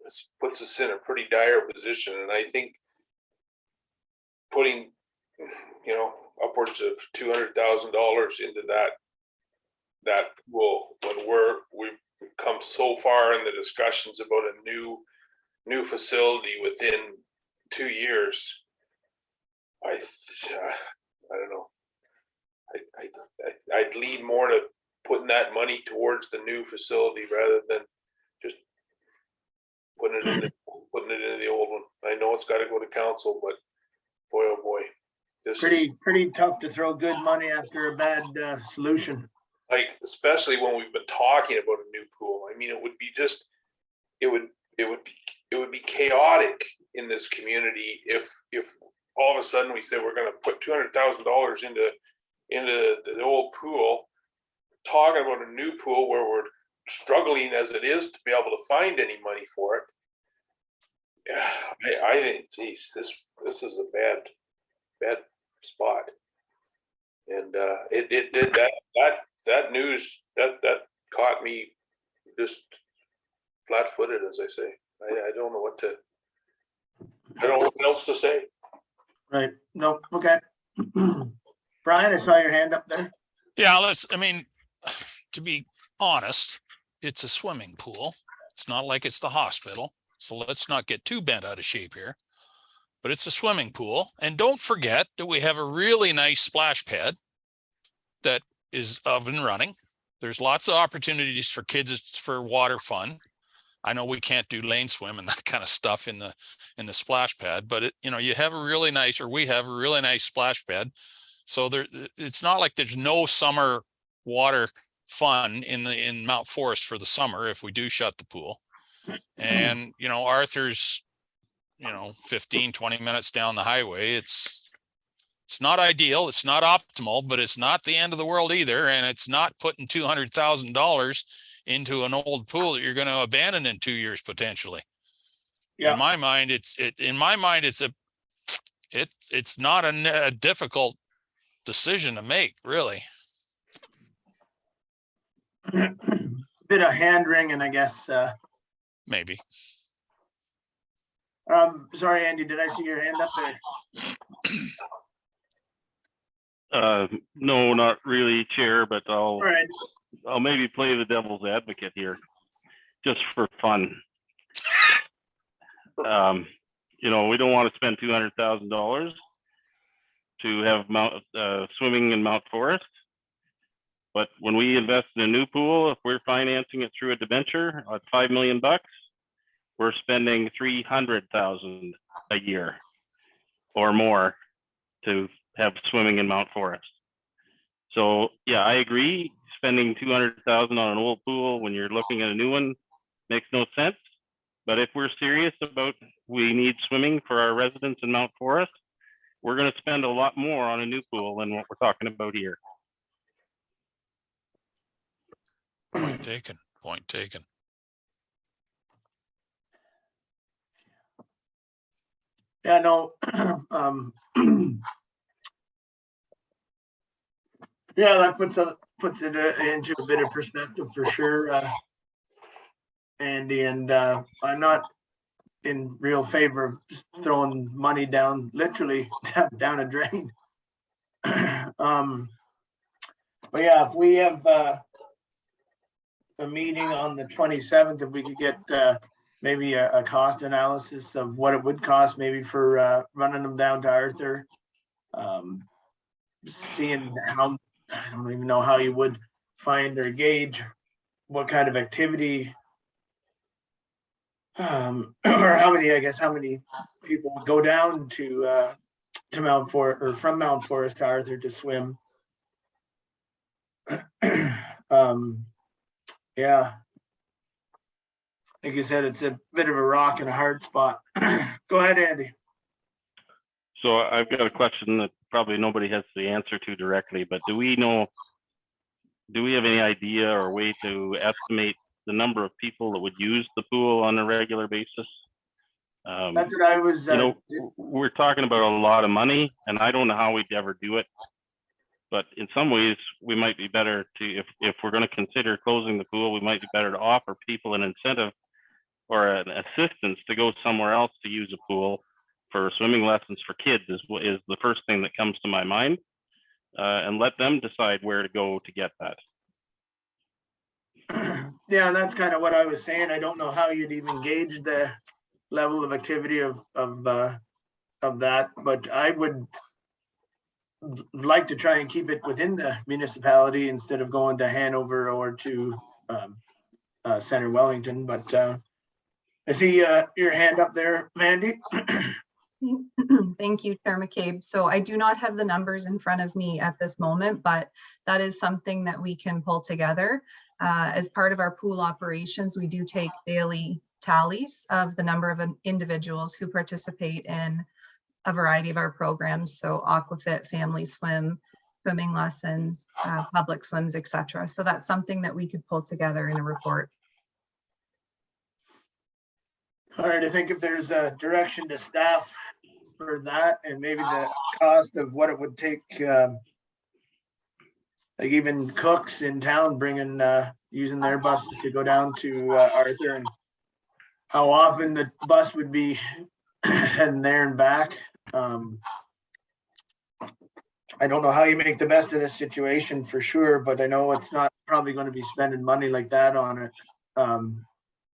this puts us in a pretty dire position, and I think putting, upwards of $200,000 into that will, when we've come so far in the discussions about a new facility within 2 years. I don't know. I'd lean more to putting that money towards the new facility rather than just putting it into the old one. I know it's got to go to council, but boy, oh boy, this is Pretty tough to throw good money after a bad solution. like, especially when we've been talking about a new pool. I mean, it would be chaotic in this community if all of a sudden we said we're going to put $200,000 into the old pool, talking about a new pool where we're struggling as it is to be able to find any money for it. Yeah, I think, geez, this is a bad spot, and it did that news that caught me just flat-footed, as I say. I don't know what else to say. Right. No. Okay. Brian, I saw your hand up there. Yeah, to be honest, it's a swimming pool. It's not like it's the hospital. So let's not get too bent out of shape here. But it's a swimming pool. And don't forget that we have a really nice splash pad that is up and running. There's lots of opportunities for kids for water fun. I know we can't do lane swim and that kind of stuff in the splash pad, but we have a really nice splash pad. So it's not like there's no summer water fun in Mount Forest for the summer if we do shut the pool. And Arthur's 15-20 minutes down the highway. It's It's not ideal, it's not optimal, but it's not the end of the world either. And it's not putting $200,000 into an old pool that you're going to abandon in 2 years potentially. Yeah. In my mind, it's not a difficult decision to make, really. Bit of hand wringing, I guess. Maybe. Sorry, Andy, did I see your hand up there? No, not really, Chair, but All right. I'll maybe play the devil's advocate here, just for fun. You know, we don't want to spend $200,000 to have swimming in Mount Forest. But when we invest in a new pool, if we're financing it through a debenture at $5 million, we're spending $300,000 a year or more to have swimming in Mount Forest. So yeah, I agree. Spending $200,000 on an old pool when you're looking at a new one makes no sense. But if we're serious about we need swimming for our residents in Mount Forest, we're going to spend a lot more on a new pool than what we're talking about here. Point taken. Point taken. Yeah, no. Yeah, that puts it into a bit of perspective for sure, Andy. And I'm not in real favor of just throwing money down, literally down a drain. But yeah, if we have a meeting on the 27th, if we could get maybe a cost analysis of what it would cost, maybe for running them down to Arthur, seeing how, I don't even know how you would find or gauge what kind of activity, or how many people would go down to Mount Forest, or from Mount Forest to Arthur to swim. Yeah, like you said, it's a bit of a rock and a hard spot. Go ahead, Andy. So I've got a question that probably nobody has the answer to directly, but do we have any idea or way to estimate the number of people that would use the pool on a regular basis? That's what I was. We're talking about a lot of money, and I don't know how we'd ever do it. But in some ways, we might be better to, if we're going to consider closing the pool, we might be better to offer people an incentive or an assistance to go somewhere else to use a pool for swimming lessons for kids is the first thing that comes to my mind, and let them decide where to go to get that. Yeah, that's kind of what I was saying. I don't know how you'd even gauge the level of activity of that, but I would like to try and keep it within the municipality instead of going to Hanover or to Center Wellington. But I see your hand up there, Mandy. Thank you, Chair McCabe. So I do not have the numbers in front of me at this moment, but that is something that we can pull together. As part of our pool operations, we do take daily tallies of the number of individuals who participate in a variety of our programs. So aquafit, family swim, swimming lessons, public swims, etc. So that's something that we could pull together in a report. All right, I think if there's a direction to staff for that, and maybe the cost of what it would take, like even cooks in town bringing, using their buses to go down to Arthur, and how often the bus would be heading there and back. I don't know how you make the best of this situation for sure, but I know it's not probably going to be spending money like that on it.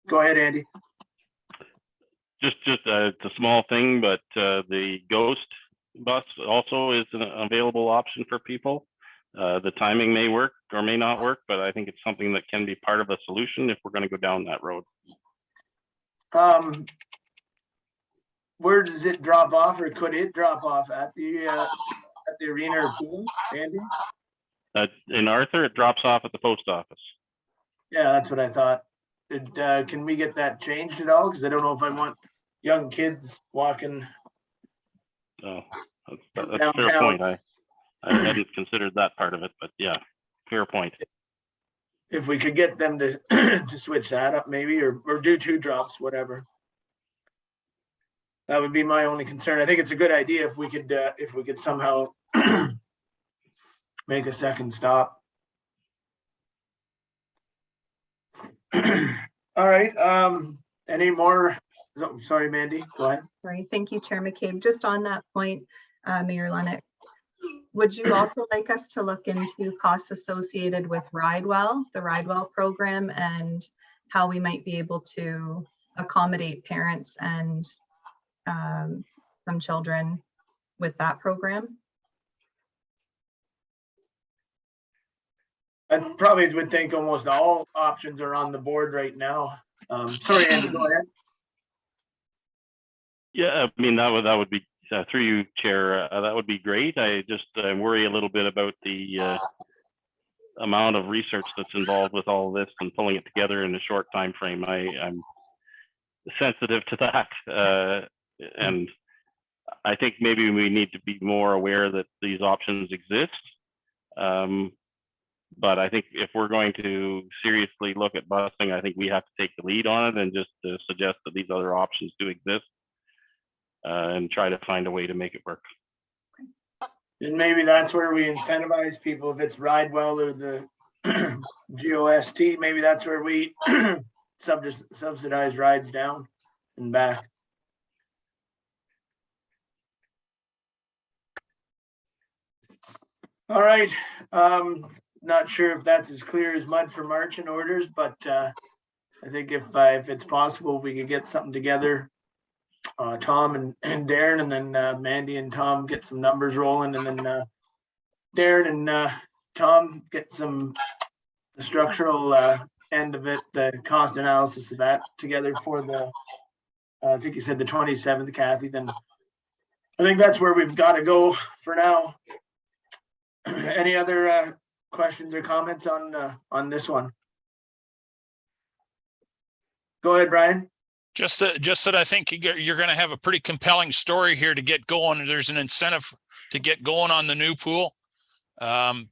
Go ahead, Andy. Just it's a small thing, but the Ghost bus also is an available option for people. The timing may work or may not work, but I think it's something that can be part of a solution if we're going to go down that road. Where does it drop off, or could it drop off at the arena or pool, Andy? In Arthur, it drops off at the post office. Yeah, that's what I thought. Can we get that changed at all? Because I don't know if I want young kids walking. Oh, That's a fair Downtown. point. I hadn't considered that part of it, but yeah, fair point. If we could get them to to switch that up maybe, or do 2 drops, whatever. That would be my only concern. I think it's a good idea if we could somehow make a second stop. All right, any more? No, sorry, Mandy, go ahead. Right, thank you, Chair McCabe. Just on that point, Mayor Lennox, would you also like us to look into costs associated with RideWell, the RideWell program, and how we might be able to accommodate parents and some children with that program? I probably would think almost all options are on the board right now. Sorry, Andy, go ahead. Yeah, I mean, that would be, through you, Chair, that would be great. I just worry a little bit about the amount of research that's involved with all of this and pulling it together in a short time frame. I'm sensitive to that. And I think maybe we need to be more aware that these options exist. But I think if we're going to seriously look at busing, I think we have to take the lead on it and just suggest that these other options do exist and try to find a way to make it work. And maybe that's where we incentivize people. If it's RideWell or the GOST, maybe that's where we subsidize rides down and back. All right. Not sure if that's as clear as mud for marching orders, but I think if it's possible, we could get something together, Tom and Darren, and then Mandy and Tom get some numbers rolling, and then Darren and Tom get the structural end of it, the cost analysis of that together for the, I think you said the 27th, Kathy. Then I think that's where we've got to go for now. Any other questions or comments on this one? Go ahead, Brian. Just that I think you're going to have a pretty compelling story here to get going. There's an incentive to get going on the new pool. I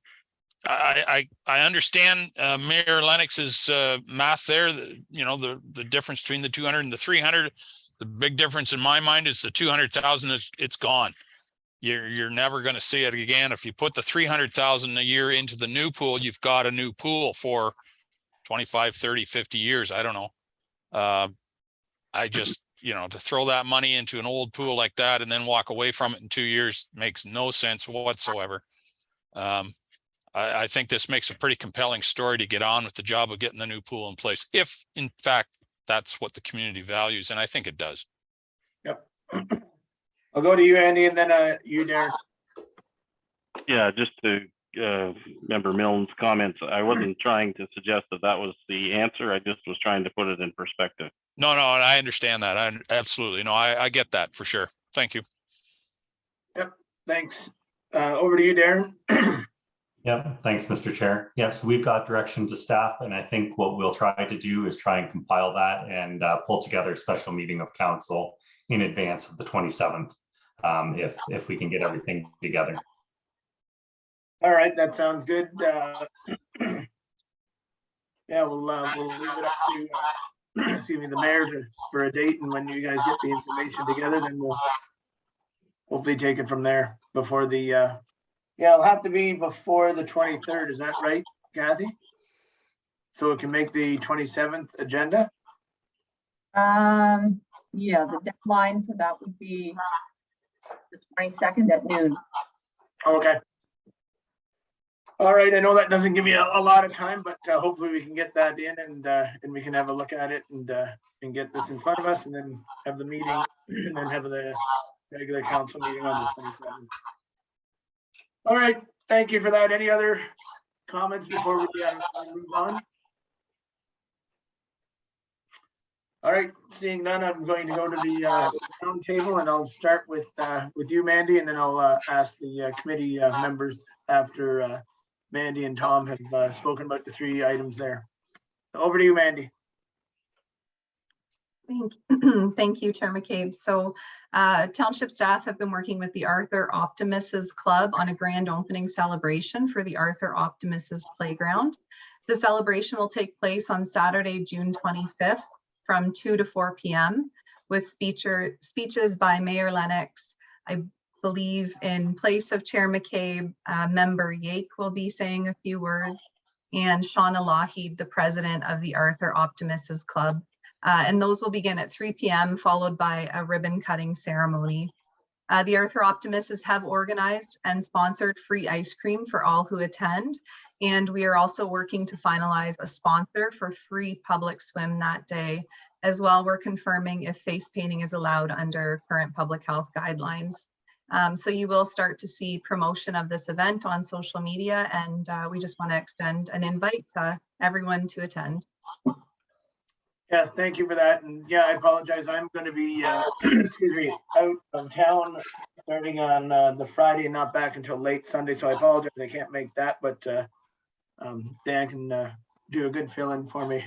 understand Mayor Lennox's math there. The difference between the 200 and the 300. The big difference in my mind is the 200,000 it's gone. You're never going to see it again. If you put the 300,000 a year into the new pool, you've got a new pool for 25, 30, 50 years. I don't know. I just, to throw that money into an old pool like that and then walk away from it in 2 years makes no sense whatsoever. I think this makes a pretty compelling story to get on with the job of getting the new pool in place, if in fact that's what the community values, and I think it does. Yep. I'll go to you, Andy, and then you, Darren. Yeah, just to Member Milne's comments, I wasn't trying to suggest that was the answer. I just was trying to put it in perspective. No, I understand that. I get that for sure. Thank you. Yep, thanks. Over to you, Darren. Yeah, thanks, Mr. Chair. Yeah, so we've got direction to staff, and I think what we'll try to do is try and compile that and pull together a special meeting of council in advance of the 27th, if we can get everything together. All right, that sounds good. Yeah, we'll leave it up to excuse me, the mayor for a date, and when you guys get the information together, then we'll hopefully take it from there before the yeah, it'll have to be before the 23rd. Is that right, Kathy? So it can make the 27th agenda? Yeah, the deadline for that would be the 22nd at noon. Okay. All right, I know that doesn't give you a lot of time, but hopefully we can get that in and we can have a look at it and get this in front of us, and then have the meeting and then have the regular council meeting on the 27th. All right, thank you for that. Any other comments before we move on? All right, seeing none, I'm going to go to the round table, and I'll start with you, Mandy, and then I'll ask the committee members after Mandy and Tom have spoken about the 3 items there. Over to you, Mandy. Thank you, Chair McCabe. So Township staff have been working with the Arthur Optimus's Club on a grand opening celebration for the Arthur Optimus's Playground. The celebration will take place on Saturday, June 25th from 2 to 4 p.m. with speeches by Mayor Lennox. I believe in place of Chair McCabe, Member Yake will be saying a few words, and Shauna Lougheed, the president of the Arthur Optimus's Club. And those will begin at 3 p.m. followed by a ribbon cutting ceremony. The Arthur Optimuses have organized and sponsored free ice cream for all who attend. And we are also working to finalize a sponsor for free public swim that day. As well, we're confirming if face painting is allowed under current public health guidelines. So you will start to see promotion of this event on social media, and we just want to extend an invite to everyone to attend. Yes, thank you for that. And yeah, I apologize. I'm going to be, excuse me, out of town starting on the Friday and not back until late Sunday. So I apologize. I can't make that, but Dan can do a good fill-in for me.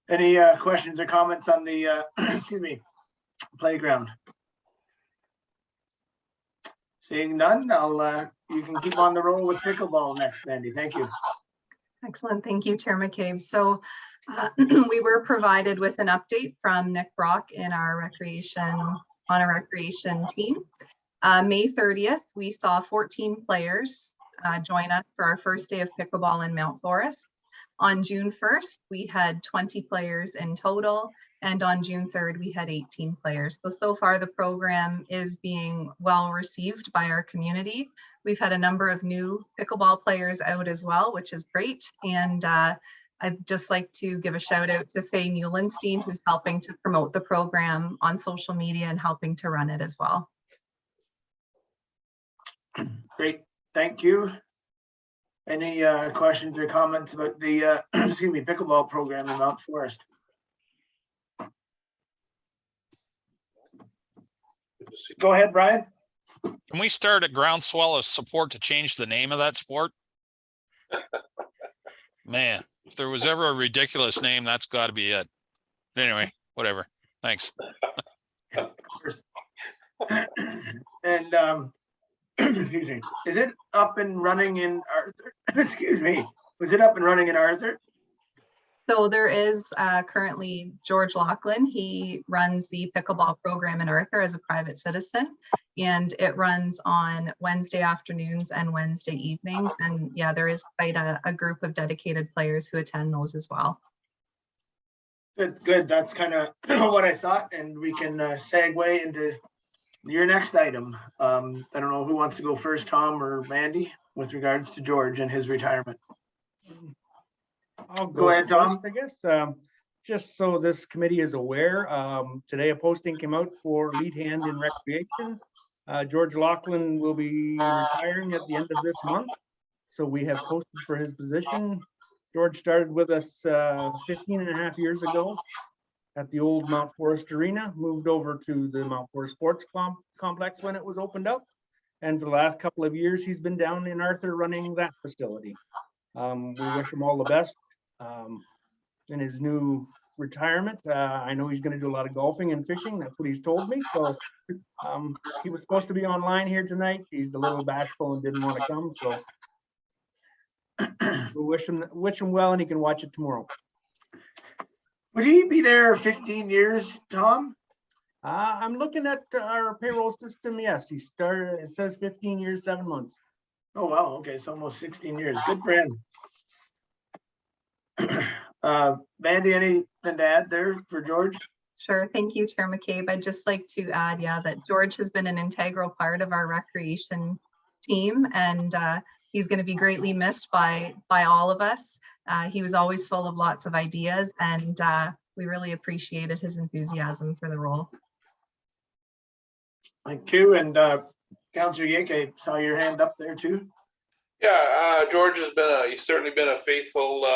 Any questions or comments on the, excuse me, playground? Seeing none, you can keep on the roll with pickleball next, Mandy. Thank you. Excellent. Thank you, Chair McCabe. So we were provided with an update from Nick Brock in our recreation team. May 30th, we saw 14 players join us for our first day of pickleball in Mount Forest. On June 1st, we had 20 players in total, and on June 3rd, we had 18 players. So far the program is being well received by our community. We've had a number of new pickleball players out as well, which is great. And I'd just like to give a shout out to Faye Muhlenstein, who's helping to promote the program on social media and helping to run it as well. Great, thank you. Any questions or comments about the excuse me, pickleball program in Mount Forest? Go ahead, Brian. Can we start a groundswell of support to change the name of that sport? Man, if there was ever a ridiculous name, that's got to be it. Anyway, whatever. Thanks. Of course. And excuse me, is it up and running in Arthur? Excuse me, was it up and running in Arthur? So there is currently George Laughlin. He runs the pickleball program in Arthur as a private citizen, and it runs on Wednesday afternoons and Wednesday evenings. And yeah, there is quite a group of dedicated players who attend those as well. Good. That's kind of what I thought, and we can segue into your next item. I don't know who wants to go first, Tom or Mandy, with regards to George and his retirement. I'll Go ahead, Tom. first, I guess. Just so this committee is aware, today a posting came out for lead hand in recreation. George Laughlin will be retiring at the end of this month, so we have posted for his position. George started with us 15 and a half years ago at the old Mount Forest Arena, moved over to the Mount Forest Sports Complex when it was opened up. And for the last couple of years, he's been down in Arthur running that facility. We wish him all the best in his new retirement. I know he's going to do a lot of golfing and fishing. That's what he's told me. So he was supposed to be online here tonight. He's a little bashful and didn't want to come. So we wish him well, and he can watch it tomorrow. Would he be there 15 years, Tom? I'm looking at our payroll system. Yes, he started, it says 15 years, 7 months. Oh, wow. Okay, so almost 16 years. Good for him. Mandy, anything to add there for George? Sure. Thank you, Chair McCabe. I'd just like to add, that George has been an integral part of our recreation team, and he's going to be greatly missed by all of us. He was always full of lots of ideas, and we really appreciated his enthusiasm for the role. Thank you. And Councillor Yake, I saw your hand up there too. Yeah, George has he's certainly been a faithful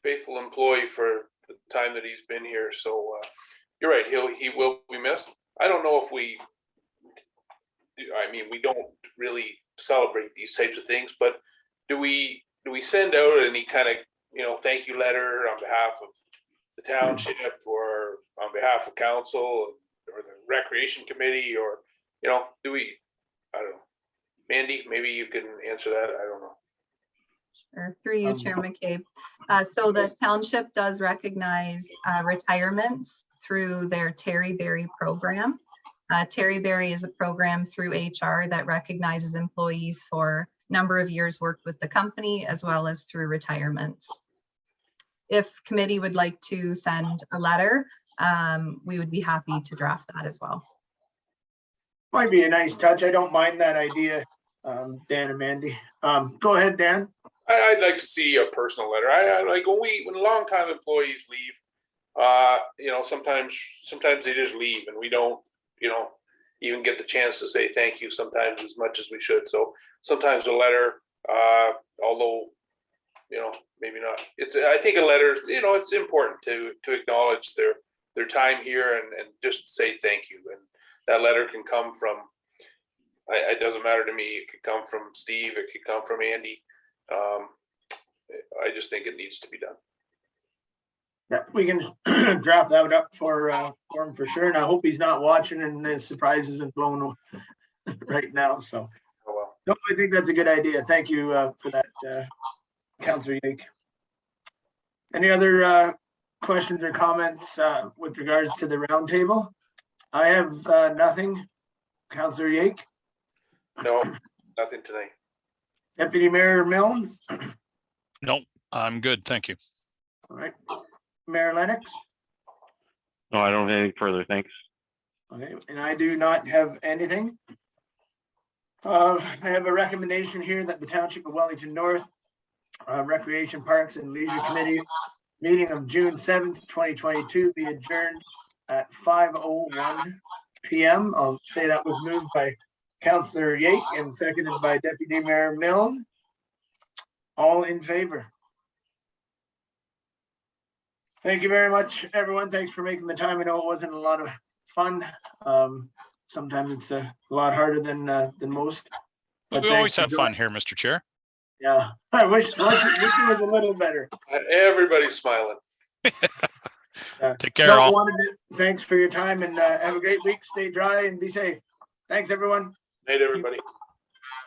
employee for the time that he's been here. So you're right, he will be missed. I don't know if we don't really celebrate these types of things, but do we send out any kind of thank you letter on behalf of the township or on behalf of council or the recreation committee, or, you know, I don't know. Mandy, maybe you can answer that. I don't know. Or through you, Chair McCabe. So the township does recognize retirements through their Terry Berry program. Terry Berry is a program through HR that recognizes employees for number of years worked with the company, as well as through retirements. If committee would like to send a letter, we would be happy to draft that as well. Might be a nice touch. I don't mind that idea, Dan and Mandy. Go ahead, Dan. I'd like to see a personal letter. I like when longtime employees leave, you know, sometimes they just leave and we don't, you know, even get the chance to say thank you sometimes as much as we should. So sometimes a letter, although, you know, maybe not. I think a letter, you know, it's important to acknowledge their time here and just say thank you. And that letter can come from, it doesn't matter to me. It could come from Steve. It could come from Andy. I just think it needs to be done. Yeah, we can draft that up for him for sure. And I hope he's not watching and the surprise isn't blown right now. So, Oh, well. no, I think that's a good idea. Thank you for that, Councillor Yake. Any other questions or comments with regards to the roundtable? I have nothing. Councillor Yake? No, nothing tonight. Deputy Mayor Milne? No, I'm good. Thank you. All right. Mayor Lennox? No, I don't have anything further. Thanks. Okay, and I do not have anything. I have a recommendation here that the Township of Wellington North Recreation Parks and Leisure Committee meeting of June 7th, 2022 be adjourned at 5:01 p.m. I'll say that was moved by Councillor Yake and seconded by Deputy Mayor Milne. All in favor? Thank you very much, everyone. Thanks for making the time. I know it wasn't a lot of fun. Sometimes it's a lot harder than most. But We always thanks have for fun here, Mr. Chair. Yeah, I wish it was a little better. Everybody's smiling. Take care, No, all. thanks for your time and have a great week. Stay dry and be safe. Thanks, everyone. Night, everybody.